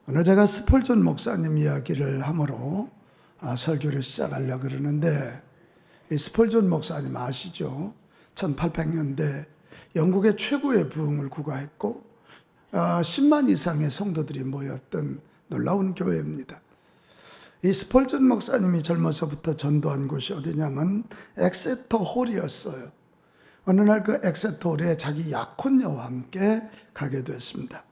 오늘 제가 스펄전 목사님 이야기를 함으로 설교를 시작하려고 그러는데, 이 스펄전 목사님 아시죠? 1800년대 영국의 최고의 부흥을 구가했고 10만 이상의 성도들이 모였던 놀라운 교회입니다. 이 스펄전 목사님이 젊어서부터 전도한 곳이 어디냐면 엑세터 홀이었어요. 어느 날 그 엑세터 홀에 자기 약혼녀와 함께 가게 됐습니다.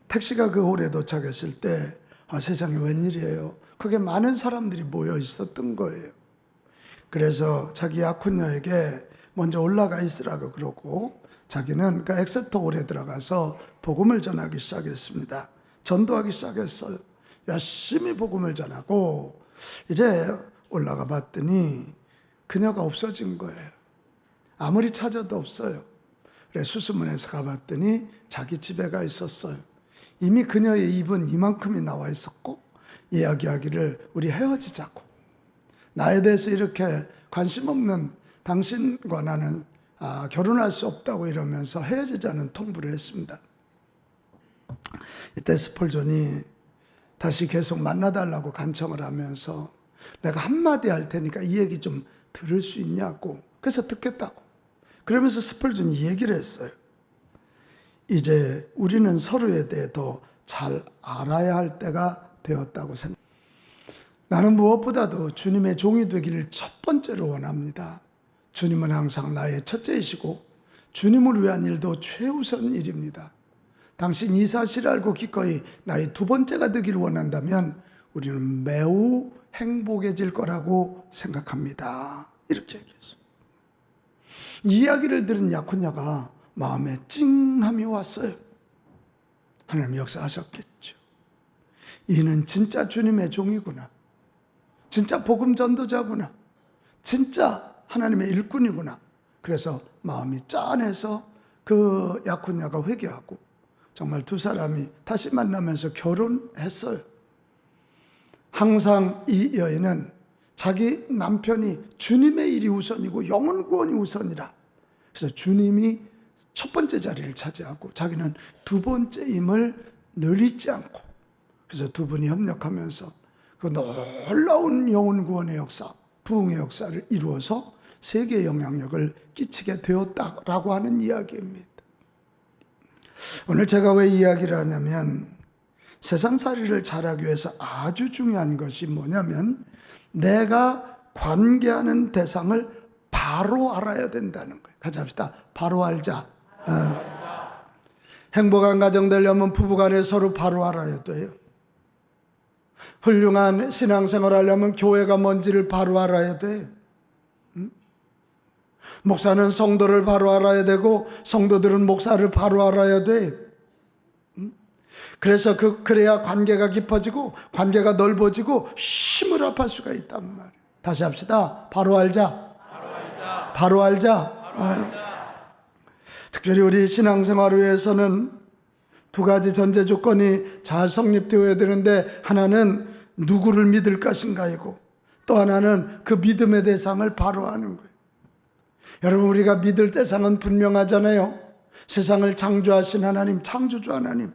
택시가 그 홀에 도착했을 때 세상에 웬일이에요? 그게 많은 사람들이 모여 있었던 거예요. 그래서 자기 약혼녀에게 먼저 올라가 있으라고 그러고, 자기는 그 엑세터 홀에 들어가서 복음을 전하기 시작했습니다. 전도하기 시작했어요. 열심히 복음을 전하고 이제 올라가 봤더니 그녀가 없어진 거예요. 아무리 찾아도 없어요. 그래서 수수문에서 가봤더니 자기 집에 가 있었어요. 이미 그녀의 입은 이만큼이 나와 있었고, 이야기하기를 우리 헤어지자고, 나에 대해서 이렇게 관심 없는 당신과 나는 결혼할 수 없다고 이러면서 헤어지자는 통보를 했습니다. 이때 스펄전이 다시 계속 만나달라고 간청을 하면서 내가 한마디 할 테니까 이 얘기 좀 들을 수 있냐고, 그래서 듣겠다고. 그러면서 스펄전이 이 얘기를 했어요. 이제 우리는 서로에 대해 더 잘 알아야 할 때가 되었다고 생각합니다. 나는 무엇보다도 주님의 종이 되기를 첫 번째로 원합니다. 주님은 항상 나의 첫째이시고 주님을 위한 일도 최우선 일입니다. 당신 이 사실을 알고 기꺼이 나의 두 번째가 되기를 원한다면 우리는 매우 행복해질 거라고 생각합니다. 이렇게 얘기했어요. 이 이야기를 들은 약혼녀가 마음에 찡함이 왔어요. 하나님 역사하셨겠죠. 이는 진짜 주님의 종이구나. 진짜 복음 전도자구나. 진짜 하나님의 일꾼이구나. 그래서 마음이 짠해서 그 약혼녀가 회개하고 정말 두 사람이 다시 만나면서 결혼했어요. 항상 이 여인은 자기 남편이 주님의 일이 우선이고 영혼 구원이 우선이라, 그래서 주님이 첫 번째 자리를 차지하고 자기는 두 번째임을 늘 잊지 않고, 그래서 두 분이 협력하면서 그 놀라운 영혼 구원의 역사, 부흥의 역사를 이루어서 세계의 영향력을 끼치게 되었다라고 하는 이야기입니다. 오늘 제가 왜 이야기를 하냐면, 세상살이를 잘하기 위해서 아주 중요한 것이 뭐냐면 내가 관계하는 대상을 바로 알아야 된다는 거예요. 같이 합시다. 바로 알자. 행복한 가정 되려면 부부간에 서로 바로 알아야 돼요. 훌륭한 신앙생활 하려면 교회가 뭔지를 바로 알아야 돼요. 목사는 성도를 바로 알아야 되고 성도들은 목사를 바로 알아야 돼요. 그래서 그래야 관계가 깊어지고 관계가 넓어지고 힘을 합할 수가 있단 말이에요. 다시 합시다. 바로 알자. 바로 알자. 특별히 우리 신앙생활을 위해서는 두 가지 전제 조건이 잘 성립되어야 되는데, 하나는 누구를 믿을 것인가이고 또 하나는 그 믿음의 대상을 바로 아는 거예요. 여러분, 우리가 믿을 대상은 분명하잖아요. 세상을 창조하신 하나님, 창조주 하나님,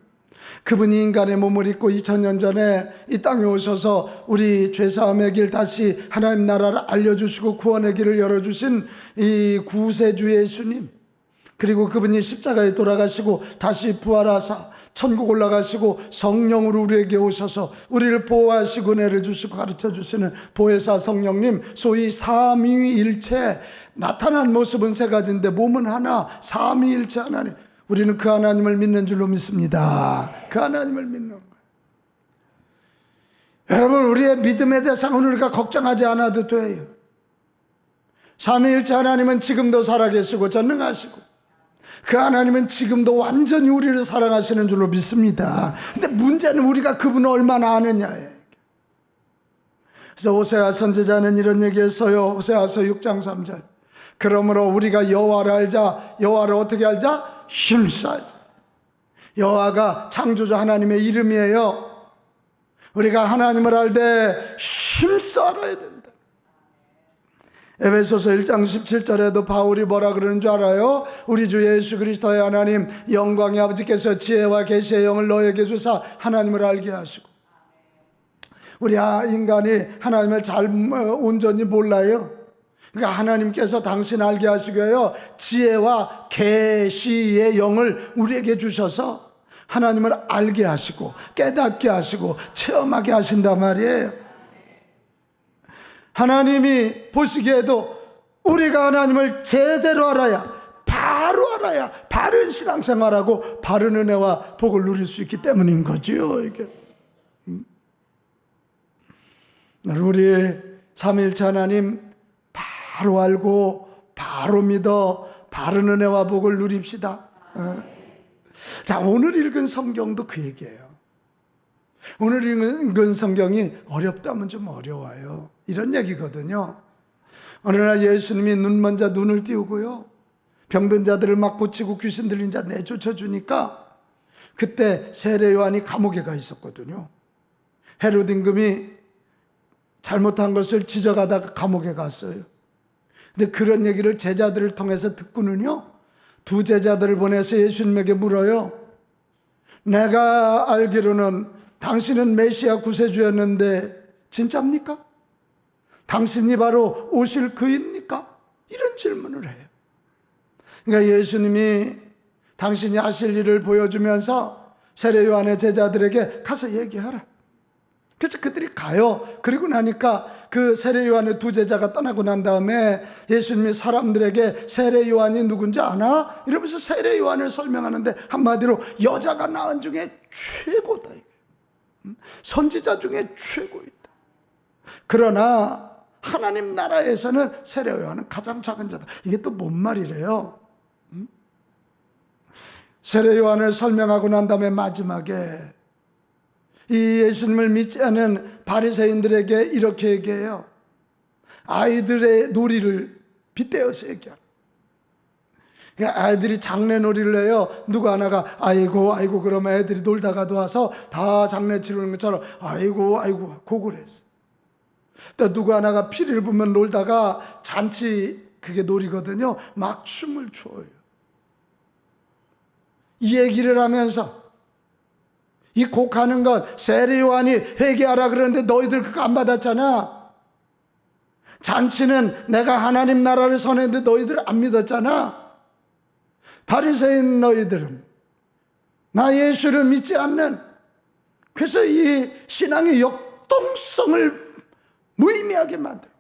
그분이 인간의 몸을 입고 2000년 전에 이 땅에 오셔서 우리 죄사함의 길 다시 하나님 나라를 알려주시고 구원의 길을 열어주신 이 구세주 예수님, 그리고 그분이 십자가에 돌아가시고 다시 부활하사 천국 올라가시고 성령으로 우리에게 오셔서 우리를 보호하시고 은혜를 주시고 가르쳐 주시는 보혜사 성령님, 소위 삼위일체, 나타난 모습은 세 가지인데 몸은 하나, 삼위일체 하나님, 우리는 그 하나님을 믿는 줄로 믿습니다. 그 하나님을 믿는 거예요. 여러분, 우리의 믿음에 대해서는 우리가 걱정하지 않아도 돼요. 삼위일체 하나님은 지금도 살아계시고 전능하시고 그 하나님은 지금도 완전히 우리를 사랑하시는 줄로 믿습니다. 근데 문제는 우리가 그분을 얼마나 아느냐예요. 그래서 호세아 선지자는 이런 얘기했어요. 호세아서 6장 3절. 그러므로 우리가 여호와를 알자. 여호와를 어떻게 알자? 힘써 알자. 여호와가 창조주 하나님의 이름이에요. 우리가 하나님을 알 때 힘써 알아야 된다. 에베소서 1장 17절에도 바울이 뭐라 그러는 줄 알아요? 우리 주 예수 그리스도의 하나님 영광의 아버지께서 지혜와 계시의 영을 너에게 주사 하나님을 알게 하시고. 우리 인간이 하나님을 잘 온전히 몰라요. 그러니까 하나님께서 당신 알게 하시고요, 지혜와 계시의 영을 우리에게 주셔서 하나님을 알게 하시고 깨닫게 하시고 체험하게 하신단 말이에요. 하나님이 보시기에도 우리가 하나님을 제대로 알아야, 바로 알아야 바른 신앙생활하고 바른 은혜와 복을 누릴 수 있기 때문인 거지요. 이게 우리 삼위일체 하나님 바로 알고 바로 믿어 바른 은혜와 복을 누립시다. 자, 오늘 읽은 성경도 그 얘기예요. 오늘 읽은 성경이 어렵다면 좀 어려워요. 이런 얘기거든요. 어느 날 예수님이 눈먼 자 눈을 띄우고요, 병든 자들을 막 고치고 귀신 들린 자 내쫓아 주니까 그때 세례 요한이 감옥에 가 있었거든요. 헤롯 임금이 잘못한 것을 지적하다가 감옥에 갔어요. 근데 그런 얘기를 제자들을 통해서 듣고는요, 두 제자들을 보내서 예수님에게 물어요. 내가 알기로는 당신은 메시아 구세주였는데 진짜입니까? 당신이 바로 오실 그입니까? 이런 질문을 해요. 그러니까 예수님이 당신이 하실 일을 보여주면서 세례 요한의 제자들에게 가서 얘기하라. 그래서 그들이 가요. 그리고 나니까 그 세례 요한의 두 제자가 떠나고 난 다음에 예수님이 사람들에게 세례 요한이 누군지 아나? 이러면서 세례 요한을 설명하는데 한마디로 여자가 낳은 중에 최고다. 선지자 중에 최고이다. 그러나 하나님 나라에서는 세례 요한은 가장 작은 자다. 이게 또 뭔 말이래요? 세례 요한을 설명하고 난 다음에 마지막에 이 예수님을 믿지 않은 바리새인들에게 이렇게 얘기해요. 아이들의 놀이를 빗대어서 얘기하라. 아이들이 장례놀이를 해요. 누구 하나가 아이고 그러면 애들이 놀다가도 와서 다 장례 치르는 것처럼 아이고 고글했어. 또 누구 하나가 피리를 부면 놀다가 잔치, 그게 놀이거든요, 막 춤을 춰요. 이 얘기를 하면서 이 곡하는 것, 세례 요한이 회개하라 그러는데 너희들 그거 안 받았잖아. 잔치는 내가 하나님 나라를 선했는데 너희들 안 믿었잖아. 바리새인 너희들은 나 예수를 믿지 않는, 그래서 이 신앙의 역동성을 무의미하게 만들고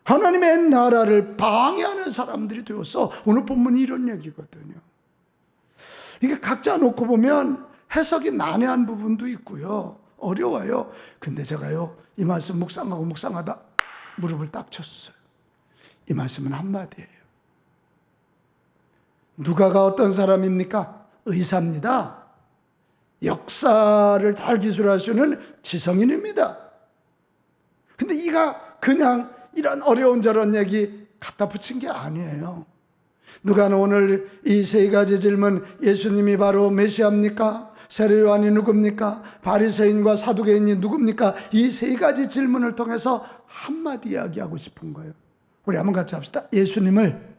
하나님의 나라를 방해하는 사람들이 되어서 오늘 본문이 이런 얘기거든요. 이게 각자 놓고 보면 해석이 난해한 부분도 있고요, 어려워요. 근데 제가요, 이 말씀 묵상하다 무릎을 딱 쳤어요. 이 말씀은 한마디예요. 누가가 어떤 사람입니까? 의사입니다. 역사를 잘 기술하시는 지성인입니다. 근데 이가 그냥 이런 어려운 저런 얘기 갖다 붙인 게 아니에요. 누가는 오늘 이 세 가지 질문, 예수님이 바로 메시아입니까? 세례 요한이 누굽니까? 바리새인과 사두개인이 누굽니까? 이 세 가지 질문을 통해서 한마디 이야기하고 싶은 거예요. 우리 한번 같이 합시다. 예수님을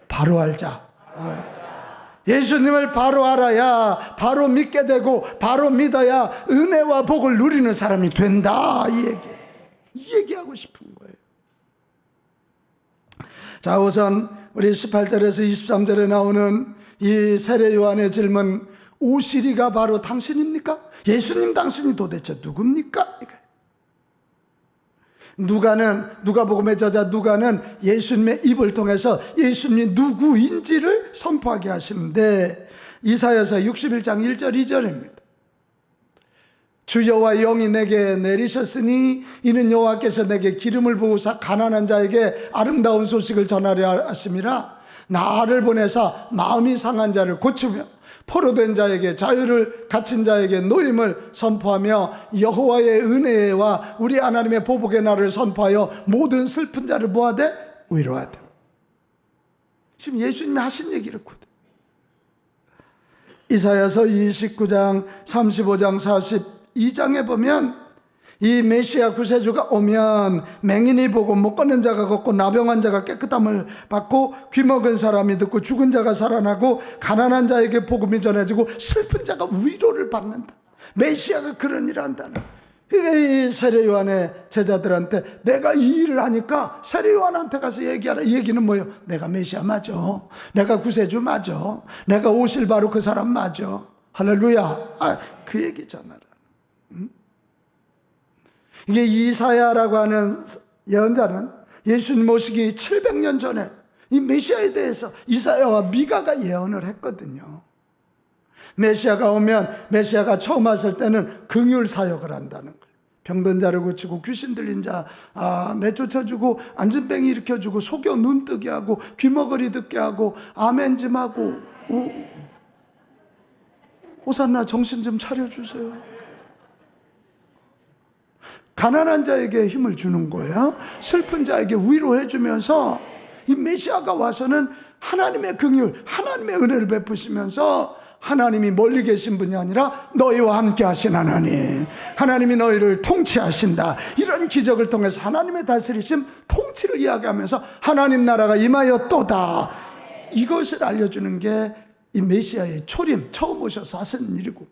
바로 알자. 예수님을 바로 알아야 바로 믿게 되고 바로 믿어야 은혜와 복을 누리는 사람이 된다. 이 얘기하고 싶은 거예요. 자, 우선 우리 18절에서 23절에 나오는 이 세례 요한의 질문, 오시리가 바로 당신입니까? 예수님 당신이 도대체 누굽니까? 누가복음의 저자 누가는 예수님의 입을 통해서 예수님이 누구인지를 선포하게 하시는데, 이사야서 61장 1절 2절입니다. 주 여호와 영이 내게 내리셨으니 이는 여호와께서 내게 기름을 부으사 가난한 자에게 아름다운 소식을 전하려 하심이라. 나를 보내사 마음이 상한 자를 고치며 포로된 자에게 자유를, 갇힌 자에게 노임을 선포하며 여호와의 은혜와 우리 하나님의 보복의 날을 선포하여 모든 슬픈 자를 뭐하되? 위로하되. 지금 예수님이 하신 얘기를 거든. 이사야서 29장 35장 42장에 보면 이 메시아 구세주가 오면 맹인이 보고 못 걷는 자가 걷고 나병한 자가 깨끗함을 받고 귀먹은 사람이 듣고 죽은 자가 살아나고 가난한 자에게 복음이 전해지고 슬픈 자가 위로를 받는다. 메시아가 그런 일을 한다는. 이 세례 요한의 제자들한테 내가 이 일을 하니까 세례 요한한테 가서 얘기하라. 이 얘기는 뭐예요? 내가 메시아 맞아. 내가 구세주 맞아. 내가 오실 바로 그 사람 맞아. 할렐루야. 그 얘기잖아. 이게 이사야라고 하는 예언자는 예수님 오시기 700년 전에 이 메시아에 대해서 이사야와 미가가 예언을 했거든요. 메시아가 오면 메시아가 처음 왔을 때는 긍휼 사역을 한다는 거예요. 병든 자를 고치고 귀신 들린 자 내쫓아주고 안진뱅이 일으켜주고 속여 눈 뜨게 하고 귀머거리 듣게 하고 아멘 좀 하고 호산나 정신 좀 차려주세요. 가난한 자에게 힘을 주는 거예요. 슬픈 자에게 위로해 주면서 이 메시아가 와서는 하나님의 긍휼, 하나님의 은혜를 베푸시면서 하나님이 멀리 계신 분이 아니라 너희와 함께 하신 하나님, 하나님이 너희를 통치하신다. 이런 기적을 통해서 하나님의 다스리심, 통치를 이야기하면서 하나님 나라가 임하였도다. 이것을 알려주는 게 이 메시아의 초림, 처음 오셔서 하신 일이고,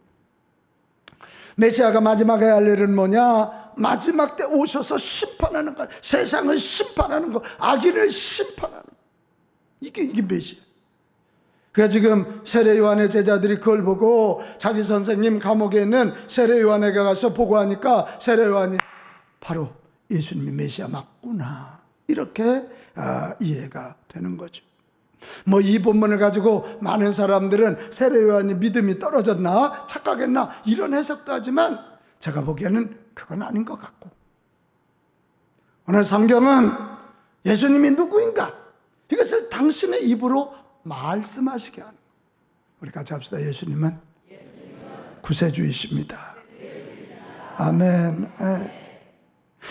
메시아가 마지막에 할 일은 뭐냐? 마지막 때 오셔서 심판하는 것, 세상을 심판하는 것, 악인을 심판하는 것. 이게 메시아. 그래서 지금 세례 요한의 제자들이 그걸 보고 자기 선생님 감옥에 있는 세례 요한에게 가서 보고하니까 세례 요한이 바로 예수님이 메시아 맞구나, 이렇게 이해가 되는 거죠. 뭐 이 본문을 가지고 많은 사람들은 세례 요한이 믿음이 떨어졌나 착각했나 이런 해석도 하지만 제가 보기에는 그건 아닌 것 같고, 오늘 성경은 예수님이 누구인가 이것을 당신의 입으로 말씀하시게 하는, 우리 같이 합시다. 예수님은 구세주이십니다. 아멘.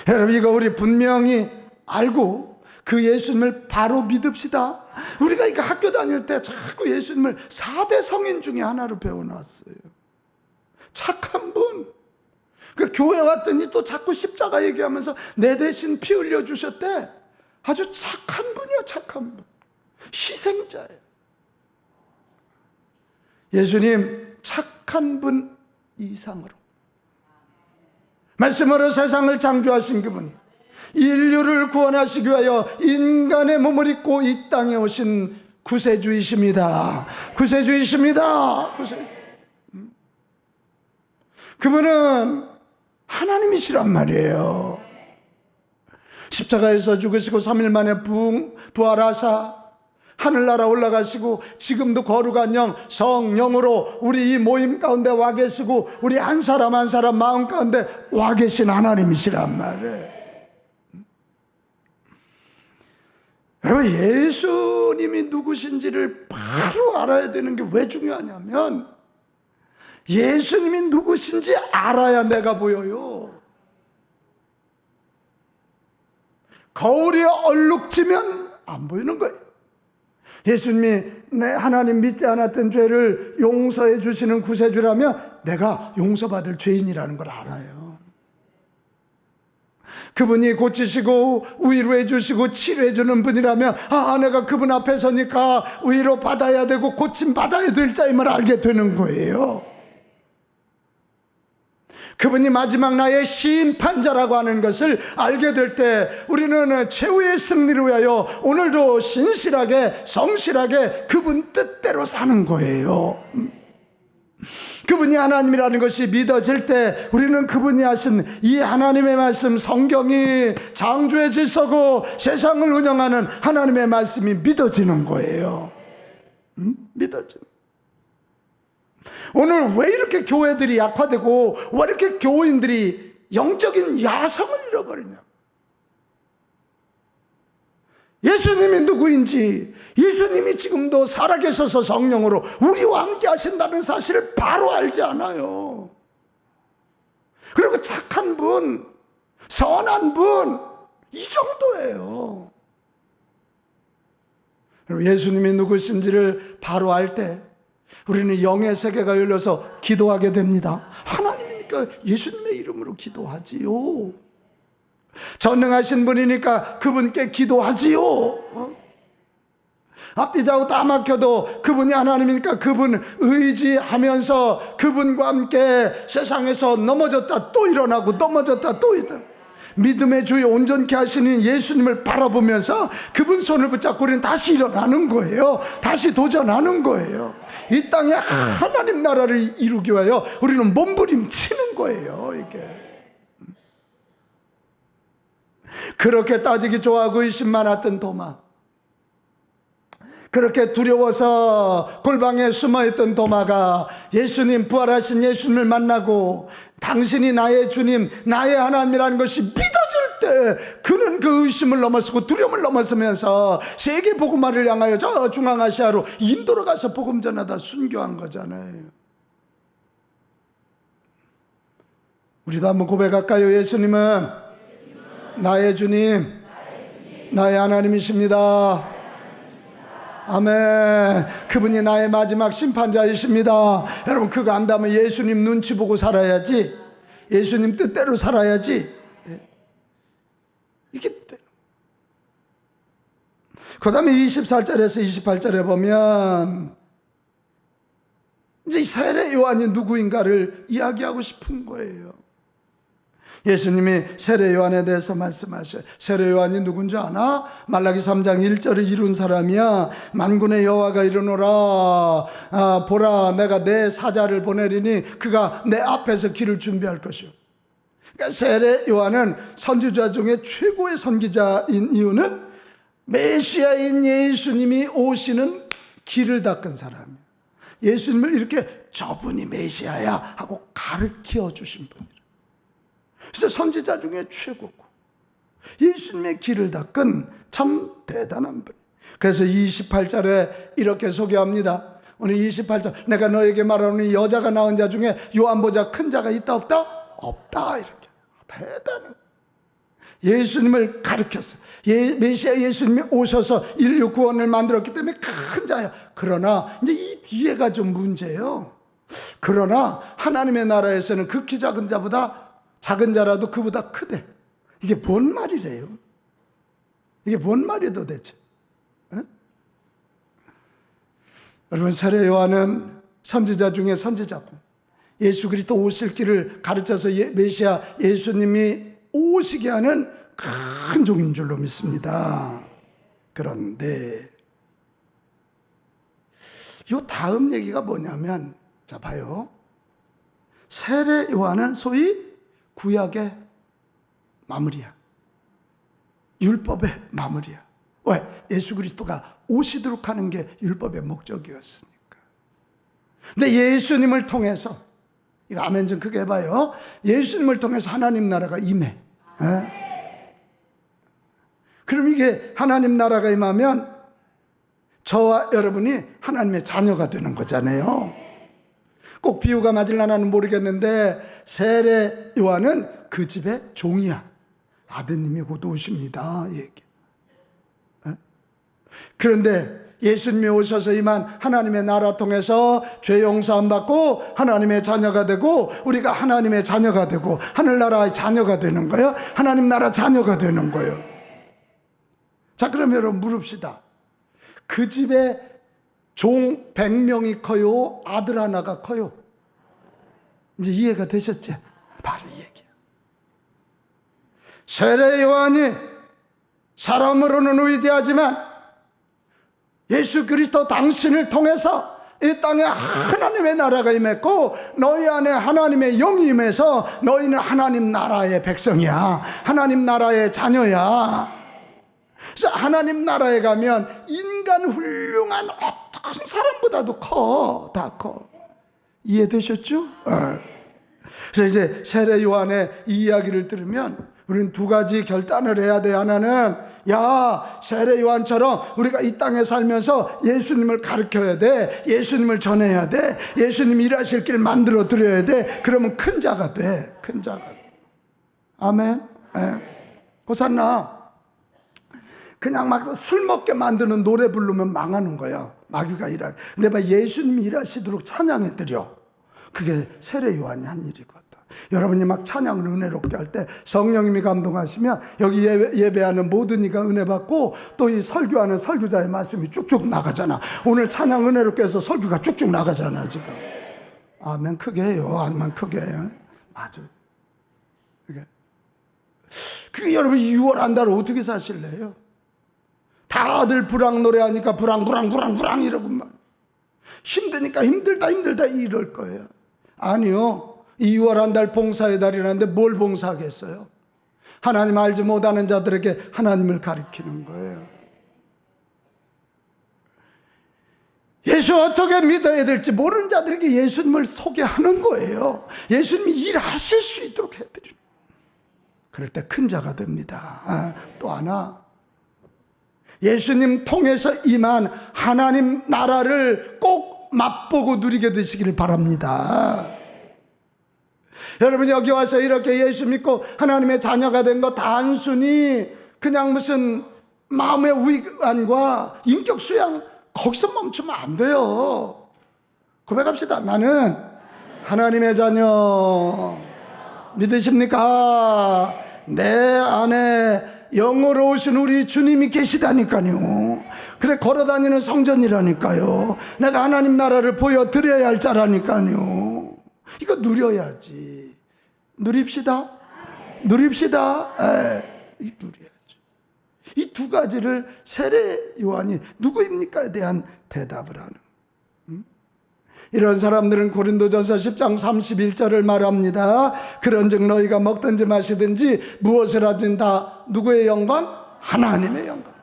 여러분, 이거 우리 분명히 알고 그 예수님을 바로 믿읍시다. 우리가 이거 학교 다닐 때 자꾸 예수님을 4대 성인 중에 하나로 배워놨어요. 착한 분. 그 교회 왔더니 또 자꾸 십자가 얘기하면서 내 대신 피 흘려주셨대. 아주 착한 분이야, 착한 분. 희생자예요. 예수님 착한 분 이상으로 말씀으로 세상을 창조하신 그분이 인류를 구원하시기 위하여 인간의 몸을 입고 이 땅에 오신 구세주이십니다. 구세주이십니다. 그분은 하나님이시란 말이에요. 십자가에서 죽으시고 3일 만에 부활하사 하늘나라 올라가시고 지금도 거룩한 영 성령으로 우리 이 모임 가운데 와 계시고 우리 한 사람 한 사람 마음 가운데 와 계신 하나님이시란 말이에요. 여러분, 예수님이 누구신지를 바로 알아야 되는 게 왜 중요하냐면 예수님이 누구신지 알아야 내가 보여요. 거울이 얼룩지면 안 보이는 거예요. 예수님이 내 하나님 믿지 않았던 죄를 용서해 주시는 구세주라면 내가 용서받을 죄인이라는 걸 알아요. 그분이 고치시고 위로해 주시고 치료해 주는 분이라면 내가 그분 앞에 서니까 위로 받아야 되고 고침 받아야 될 자임을 알게 되는 거예요. 그분이 마지막 나의 심판자라고 하는 것을 알게 될 때 우리는 최후의 승리를 위하여 오늘도 신실하게 성실하게 그분 뜻대로 사는 거예요. 그분이 하나님이라는 것이 믿어질 때 우리는 그분이 하신 이 하나님의 말씀, 성경이 창조의 질서고 세상을 운영하는 하나님의 말씀이 믿어지는 거예요. 믿어지는. 오늘 왜 이렇게 교회들이 약화되고 왜 이렇게 교인들이 영적인 야성을 잃어버리냐? 예수님이 누구인지, 예수님이 지금도 살아계셔서 성령으로 우리와 함께 하신다는 사실을 바로 알지 않아요. 그리고 착한 분, 선한 분, 이 정도예요. 예수님이 누구신지를 바로 알 때 우리는 영의 세계가 열려서 기도하게 됩니다. 하나님이 그러니까 예수님의 이름으로 기도하지요. 전능하신 분이니까 그분께 기도하지요. 앞뒤 좌우 다 막혀도 그분이 하나님이니까 그분 의지하면서 그분과 함께 세상에서 넘어졌다 또 일어나고 넘어졌다 또 일어나고 믿음의 주에 온전케 하시는 예수님을 바라보면서 그분 손을 붙잡고 우리는 다시 일어나는 거예요. 다시 도전하는 거예요. 이 땅에 하나님 나라를 이루기 위하여 우리는 몸부림치는 거예요. 이게 그렇게 따지기 좋아하고 의심 많았던 도마, 그렇게 두려워서 골방에 숨어있던 도마가 예수님, 부활하신 예수님을 만나고 당신이 나의 주님, 나의 하나님이라는 것이 믿어질 때 그는 그 의심을 넘어서고 두려움을 넘어서면서 세계 복음화를 향하여 저 중앙아시아로 인도로 가서 복음 전하다 순교한 거잖아요. 우리도 한번 고백할까요? 예수님은 나의 주님, 나의 하나님이십니다. 아멘. 그분이 나의 마지막 심판자이십니다. 여러분 그거 안다면 예수님 눈치 보고 살아야지, 예수님 뜻대로 살아야지. 이게 그 다음에 24절에서 28절에 보면 이제 세례 요한이 누구인가를 이야기하고 싶은 거예요. 예수님이 세례 요한에 대해서 말씀하셔요. 세례 요한이 누군지 아나? 말라기 3장 1절을 이룬 사람이야. 만군의 여호와가 이르노라, 보라 내가 내 사자를 보내리니 그가 내 앞에서 길을 준비할 것이요. 그러니까 세례 요한은 선지자 중에 최고의 선지자인 이유는 메시아인 예수님이 오시는 길을 닦은 사람이에요. 예수님을 이렇게 저분이 메시아야 하고 가르쳐 주신 분이에요. 그래서 선지자 중에 최고고 예수님의 길을 닦은 참 대단한 분. 그래서 28절에 이렇게 소개합니다. 오늘 28절, 내가 너에게 말하노니 여자가 낳은 자 중에 요한보다 큰 자가 있다 없다? 없다. 이렇게 대단한 예수님을 가르쳤어요. 메시아 예수님이 오셔서 인류 구원을 만들었기 때문에 큰 자야. 그러나 이제 이 뒤에가 좀 문제예요. 그러나 하나님의 나라에서는 극히 작은 자보다 작은 자라도 그보다 크대. 이게 뭔 말이래요? 이게 뭔 말이에요 도대체? 에? 여러분 세례 요한은 선지자 중에 선지자고 예수 그리스도 오실 길을 가르쳐서 메시아 예수님이 오시게 하는 큰 종인 줄로 믿습니다. 그런데 이 다음 얘기가 뭐냐면, 자 봐요. 세례 요한은 소위 구약의 마무리야. 율법의 마무리야. 왜? 예수 그리스도가 오시도록 하는 게 율법의 목적이었으니까. 근데 예수님을 통해서, 이거 아멘 좀 크게 해봐요. 예수님을 통해서 하나님 나라가 임해. 그럼 이게 하나님 나라가 임하면 저와 여러분이 하나님의 자녀가 되는 거잖아요. 꼭 비유가 맞을라나는 모르겠는데 세례 요한은 그 집의 종이야. 아드님이 곧 오십니다. 얘기. 그런데 예수님이 오셔서 임한 하나님의 나라 통해서 죄 용서함 받고 하나님의 자녀가 되고 우리가 하나님의 자녀가 되고 하늘나라의 자녀가 되는 거예요. 하나님 나라 자녀가 되는 거예요. 자, 그럼 여러분 물읍시다. 그 집에 종 100명이 커요? 아들 하나가 커요? 이제 이해가 되셨지? 바로 이 얘기야. 세례 요한이 사람으로는 위대하지만 예수 그리스도 당신을 통해서 이 땅에 하나님의 나라가 임했고 너희 안에 하나님의 영이 임해서 너희는 하나님 나라의 백성이야. 하나님 나라의 자녀야. 그래서 하나님 나라에 가면 인간 훌륭한 어떤 사람보다도 커. 다 커. 이해되셨죠? 그래서 이제 세례 요한의 이 이야기를 들으면 우리는 두 가지 결단을 해야 돼. 하나는 야, 세례 요한처럼 우리가 이 땅에 살면서 예수님을 가르쳐야 돼. 예수님을 전해야 돼. 예수님 일하실 길 만들어 드려야 돼. 그러면 큰 자가 돼. 큰 자가. 아멘. 호산나. 그냥 막 술 먹게 만드는 노래 부르면 망하는 거야. 마귀가 일하. 근데 막 예수님이 일하시도록 찬양해 드려. 그게 세례 요한이 한 일이거든. 여러분이 막 찬양을 은혜롭게 할 때 성령님이 감동하시면 여기 예배하는 모든 이가 은혜 받고 또 이 설교하는 설교자의 말씀이 쭉쭉 나가잖아. 오늘 찬양 은혜롭게 해서 설교가 쭉쭉 나가잖아 지금. 아멘 크게 해요. 아멘 크게 해요. 맞아. 그게 여러분 6월 한 달 어떻게 사실래요? 다들 불황 노래하니까 불황 이러고 막 힘드니까 힘들다 이럴 거예요. 아니요. 2월 한 달 봉사의 달이라는데 뭘 봉사하겠어요? 하나님 알지 못하는 자들에게 하나님을 가리키는 거예요. 예수 어떻게 믿어야 될지 모르는 자들에게 예수님을 소개하는 거예요. 예수님이 일하실 수 있도록 해드리는. 그럴 때 큰 자가 됩니다. 또 하나, 예수님 통해서 임한 하나님 나라를 꼭 맛보고 누리게 되시기를 바랍니다. 여러분 여기 와서 이렇게 예수 믿고 하나님의 자녀가 된 거 단순히 그냥 무슨 마음의 위안과 인격 수양 거기서 멈추면 안 돼요. 고백합시다. 나는 하나님의 자녀. 믿으십니까? 내 안에 영어로우신 우리 주님이 계시다니까요. 그래 걸어다니는 성전이라니까요. 내가 하나님 나라를 보여드려야 할 자라니까요. 이거 누려야지. 누립시다. 누립시다. 누려야지. 이 두 가지를 세례 요한이 누구입니까에 대한 대답을 하는. 이런 사람들은 고린도전서 10장 31절을 말합니다. 그런즉 너희가 먹든지 마시든지 무엇을 하든 다 누구의 영광? 하나님의 영광.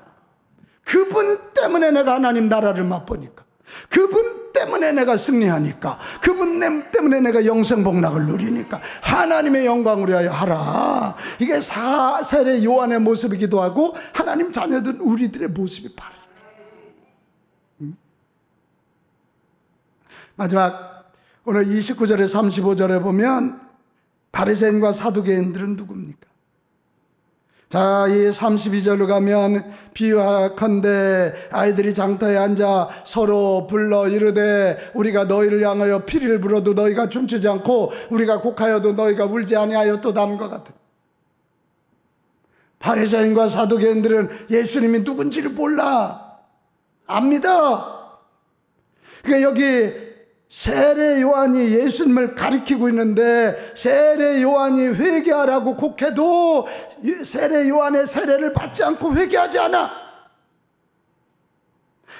그분 때문에 내가 하나님 나라를 맛보니까, 그분 때문에 내가 승리하니까, 그분 때문에 내가 영생복락을 누리니까 하나님의 영광을 위하여 하라. 이게 세례 요한의 모습이기도 하고 하나님 자녀들 우리들의 모습이 바로. 마지막 오늘 29절에 35절에 보면 바리새인과 사두개인들은 누굽니까? 자, 이 32절로 가면 비유하건대 아이들이 장터에 앉아 서로 불러 이르되 우리가 너희를 향하여 피리를 불어도 너희가 춤추지 않고 우리가 곡하여도 너희가 울지 아니하였도 다음과 같은. 바리새인과 사두개인들은 예수님이 누군지를 몰라. 압니다. 그러니까 여기 세례 요한이 예수님을 가리키고 있는데 세례 요한이 회개하라고 곡해도 세례 요한의 세례를 받지 않고 회개하지 않아.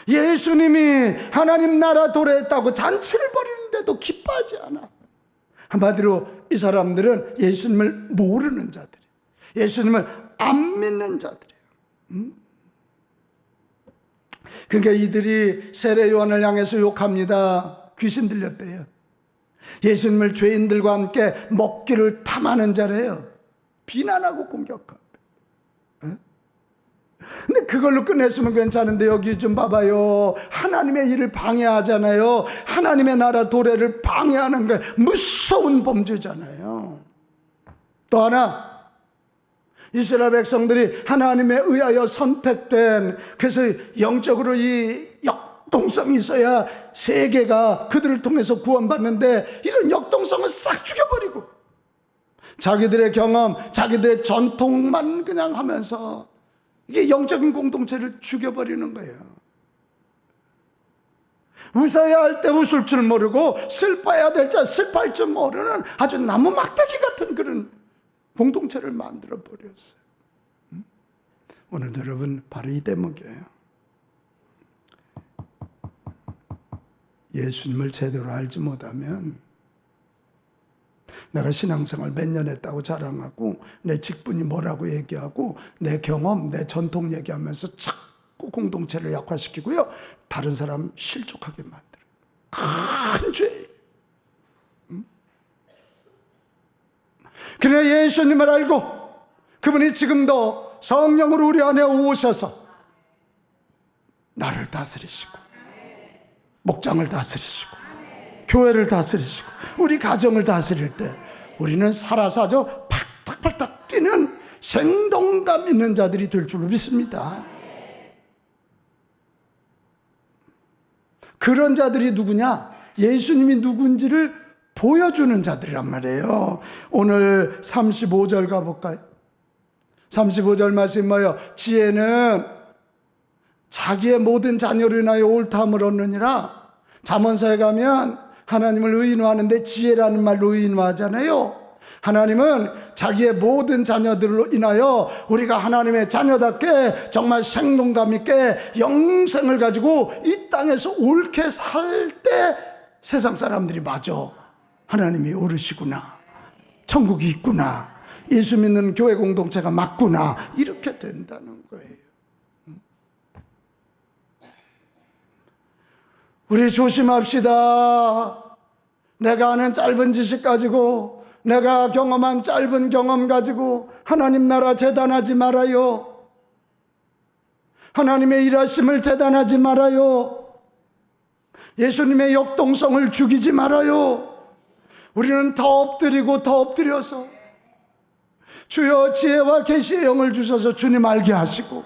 예수님이 하나님 나라 도래했다고 잔치를 벌이는데도 기뻐하지 않아. 한마디로 이 사람들은 예수님을 모르는 자들이에요. 예수님을 안 믿는 자들이에요. 그러니까 이들이 세례 요한을 향해서 욕합니다. 귀신 들렸대요. 예수님을 죄인들과 함께 먹기를 탐하는 자래요. 비난하고 공격하고. 근데 그걸로 끝냈으면 괜찮은데 여기 좀 봐봐요. 하나님의 일을 방해하잖아요. 하나님의 나라 도래를 방해하는 게 무서운 범죄잖아요. 또 하나, 이스라엘 백성들이 하나님에 의하여 선택된, 그래서 영적으로 이 역동성이 있어야 세계가 그들을 통해서 구원받는데 이런 역동성을 싹 죽여버리고 자기들의 경험, 자기들의 전통만 그냥 하면서 이게 영적인 공동체를 죽여버리는 거예요. 웃어야 할 때 웃을 줄 모르고 슬퍼야 될 때 슬퍼할 줄 모르는 아주 나무 막대기 같은 그런 공동체를 만들어 버렸어요. 오늘도 여러분 바로 이 대목이에요. 예수님을 제대로 알지 못하면 내가 신앙생활 몇 년 했다고 자랑하고 내 직분이 뭐라고 얘기하고 내 경험, 내 전통 얘기하면서 자꾸 공동체를 약화시키고요. 다른 사람 실족하게 만들어요. 큰 죄예요. 그러나 예수님을 알고 그분이 지금도 성령으로 우리 안에 오셔서 나를 다스리시고 목장을 다스리시고 교회를 다스리시고 우리 가정을 다스릴 때 우리는 살아사죠 팔딱팔딱 뛰는 생동감 있는 자들이 될 줄로 믿습니다. 그런 자들이 누구냐? 예수님이 누군지를 보여주는 자들이란 말이에요. 오늘 35절 가볼까요? 35절 말씀 뭐예요? 지혜는 자기의 모든 자녀를 인하여 옳다함을 얻느니라. 잠언서에 가면 하나님을 의인화하는데 지혜라는 말로 의인화하잖아요. 하나님은 자기의 모든 자녀들로 인하여 우리가 하나님의 자녀답게 정말 생동감 있게 영생을 가지고 이 땅에서 옳게 살 때 세상 사람들이 맞아, 하나님이 옳으시구나, 천국이 있구나, 예수 믿는 교회 공동체가 맞구나, 이렇게 된다는 거예요. 우리 조심합시다. 내가 아는 짧은 지식 가지고, 내가 경험한 짧은 경험 가지고 하나님 나라 재단하지 말아요. 하나님의 일하심을 재단하지 말아요. 예수님의 역동성을 죽이지 말아요. 우리는 더 엎드리고 더 엎드려서 주여 지혜와 계시의 영을 주셔서 주님 알게 하시고,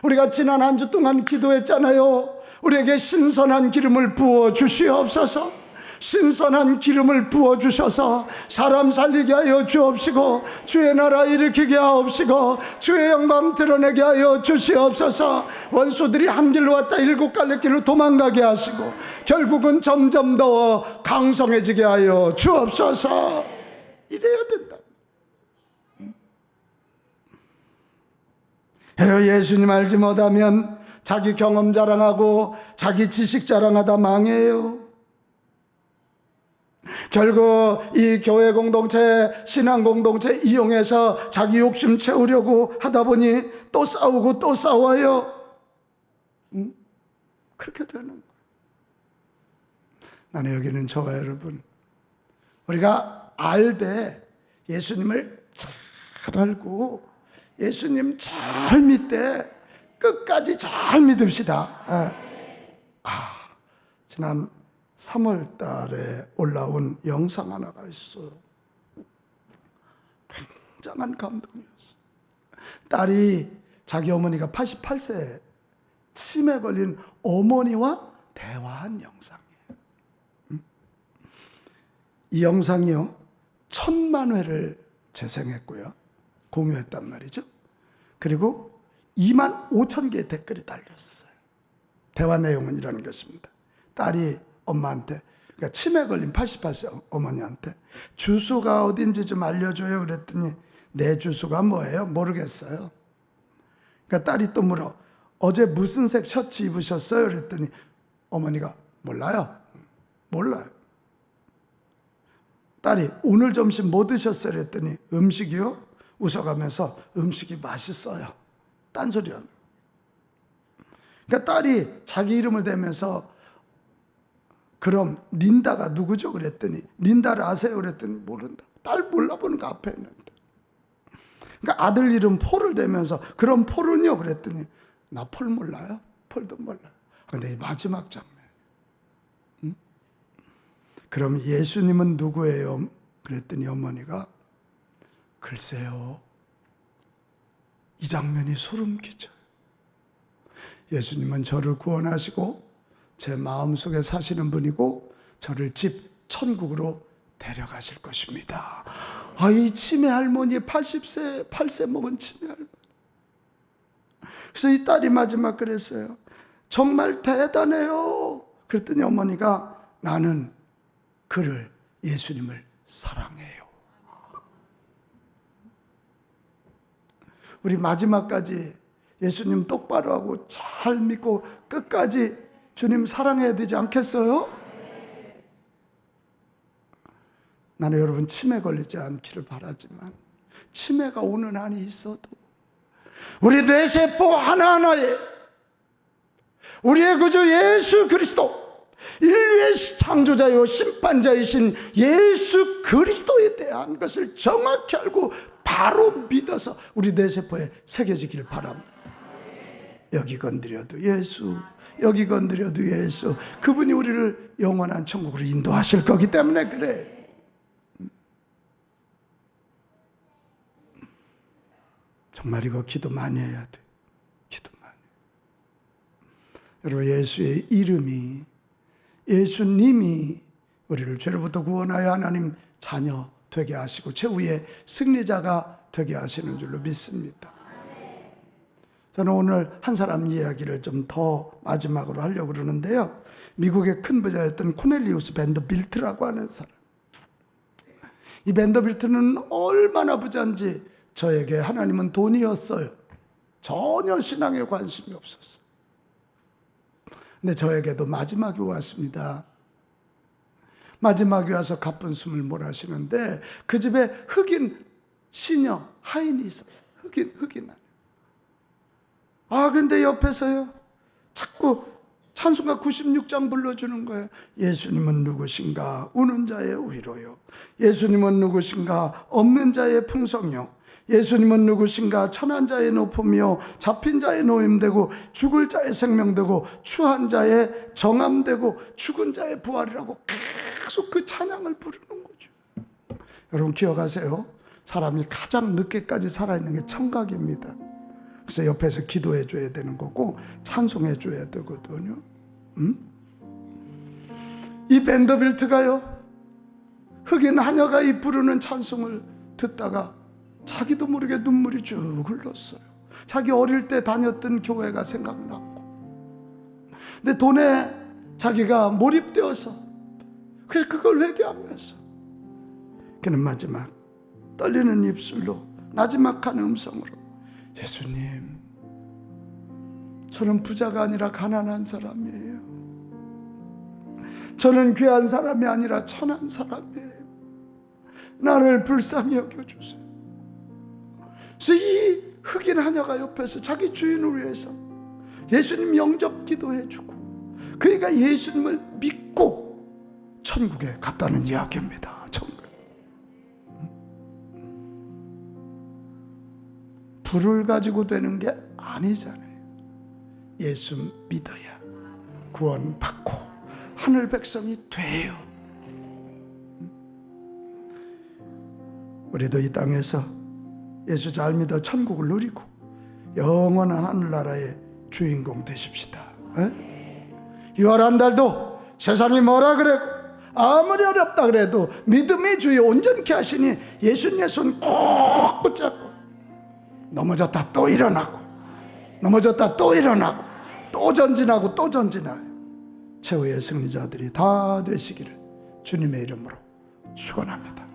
우리가 지난 한 주 동안 기도했잖아요. 우리에게 신선한 기름을 부어 주시옵소서. 신선한 기름을 부어주셔서 사람 살리게 하여 주옵시고, 주의 나라 일으키게 하옵시고, 주의 영광 드러내게 하여 주시옵소서. 원수들이 한 길로 왔다 일곱 갈래 길로 도망가게 하시고 결국은 점점 더 강성해지게 하여 주옵소서. 이래야 된다. 예수님 알지 못하면 자기 경험 자랑하고 자기 지식 자랑하다 망해요. 결국 이 교회 공동체, 신앙 공동체 이용해서 자기 욕심 채우려고 하다 보니 또 싸우고 또 싸워요. 그렇게 되는 거예요. 나는 여기는 저와 여러분, 우리가 알되 예수님을 잘 알고 예수님 잘 믿되 끝까지 잘 믿읍시다. 지난 3월 달에 올라온 영상 하나가 있어요. 굉장한 감동이었어요. 딸이 자기 어머니가 88세 치매 걸린 어머니와 대화한 영상이에요. 이 영상이요 1000만 회를 재생했고요, 공유했단 말이죠. 그리고 25,000개의 댓글이 달렸어요. 대화 내용은 이런 것입니다. 딸이 엄마한테, 그러니까 치매 걸린 88세 어머니한테 주소가 어딘지 좀 알려줘요 그랬더니 내 주소가 뭐예요? 모르겠어요. 그러니까 딸이 또 물어, 어제 무슨 색 셔츠 입으셨어요? 그랬더니 어머니가 몰라요. 몰라요. 딸이 오늘 점심 뭐 드셨어요? 그랬더니 음식이요? 웃어가면서 음식이 맛있어요. 딴소리야. 그러니까 딸이 자기 이름을 대면서 그럼 린다가 누구죠? 그랬더니 린다를 아세요? 그랬더니 모른다. 딸 몰라보는 거 앞에 있는데. 그러니까 아들 이름 폴을 대면서 그럼 폴은요? 그랬더니 나 폴 몰라요. 폴도 몰라요. 근데 이 마지막 장면, 그럼 예수님은 누구예요? 그랬더니 어머니가 글쎄요, 이 장면이 소름 끼쳐요. 예수님은 저를 구원하시고 제 마음속에 사시는 분이고 저를 집 천국으로 데려가실 것입니다. 이 치매 할머니, 80세 8세 먹은 치매 할머니. 그래서 이 딸이 마지막 그랬어요. 정말 대단해요. 그랬더니 어머니가 나는 그를, 예수님을 사랑해요. 우리 마지막까지 예수님 똑바로 하고 잘 믿고 끝까지 주님 사랑해야 되지 않겠어요? 나는 여러분 치매 걸리지 않기를 바라지만 치매가 오는 한이 있어도 우리 뇌세포 하나하나에 우리의 구주 예수 그리스도, 인류의 창조자요 심판자이신 예수 그리스도에 대한 것을 정확히 알고 바로 믿어서 우리 뇌세포에 새겨지기를 바랍니다. 여기 건드려도 예수, 여기 건드려도 예수. 그분이 우리를 영원한 천국으로 인도하실 거기 때문에 그래. 정말 이거 기도 많이 해야 돼. 기도 많이. 여러분, 예수의 이름이, 예수님이 우리를 죄로부터 구원하여 하나님 자녀 되게 하시고 최후의 승리자가 되게 하시는 줄로 믿습니다. 저는 오늘 한 사람 이야기를 좀 더 마지막으로 하려고 그러는데요. 미국의 큰 부자였던 코넬리우스 밴더빌트라고 하는 사람. 이 밴더빌트는 얼마나 부자인지 저에게 하나님은 돈이었어요. 전혀 신앙에 관심이 없었어요. 근데 저에게도 마지막이 왔습니다. 마지막에 와서 가쁜 숨을 몰아쉬는데 그 집에 흑인 시녀 하인이 있었어요. 흑인. 그런데 옆에서요 자꾸 찬송가 96장 불러주는 거예요. 예수님은 누구신가? 우는 자의 위로요. 예수님은 누구신가? 없는 자의 풍성이요. 예수님은 누구신가? 천한 자의 높음이요. 잡힌 자의 노임되고 죽을 자의 생명되고 추한 자의 정함되고 죽은 자의 부활이라고 계속 그 찬양을 부르는 거죠. 여러분 기억하세요. 사람이 가장 늦게까지 살아있는 게 청각입니다. 그래서 옆에서 기도해 줘야 되는 거고 찬송해 줘야 되거든요. 이 밴더빌트가요 흑인 하녀가 이 부르는 찬송을 듣다가 자기도 모르게 눈물이 쭉 흘렀어요. 자기 어릴 때 다녔던 교회가 생각났고, 근데 돈에 자기가 몰입되어서 그래서 그걸 회개하면서 그는 마지막 떨리는 입술로 나지막한 음성으로 예수님, 저는 부자가 아니라 가난한 사람이에요. 저는 귀한 사람이 아니라 천한 사람이에요. 나를 불쌍히 여겨주세요. 그래서 이 흑인 하녀가 옆에서 자기 주인을 위해서 예수님 영접 기도해주고 그러니까 예수님을 믿고 천국에 갔다는 이야기입니다. 천국. 불을 가지고 되는 게 아니잖아요. 예수 믿어야 구원받고 하늘 백성이 돼요. 우리도 이 땅에서 예수 잘 믿어 천국을 누리고 영원한 하늘나라의 주인공 되십시다. 유월한 달도 세상이 뭐라 그래도 아무리 어렵다 그래도 믿음의 주여 온전케 하시니 예수님의 손 꼭 붙잡고 넘어졌다 또 일어나고 넘어졌다 또 일어나고 또 전진하고 또 전진하여 최후의 승리자들이 다 되시기를 주님의 이름으로 축원합니다.